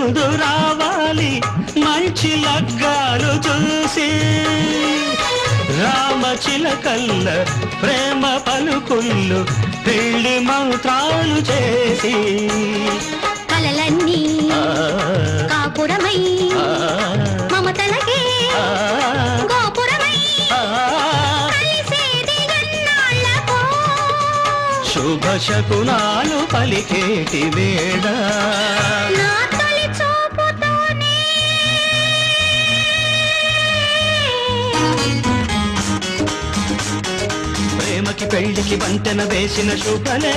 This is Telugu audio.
ముందు రావాలి మంచి లగ్గాలు చూసి రామచిలకల్ల ప్రేమ పలుకుళ్ళు పెళ్లి మంత్రాలు చేసి కలలన్నీ కాపురమై మమతలకే గోపురమై కలిసేది ఎన్నాళ్ళకో శుభ శకునాలు పలికేటి వేళ నా తొలి చూపుతోనే ప్రేమకి పెళ్లికి వంతెన వేసిన శుభలే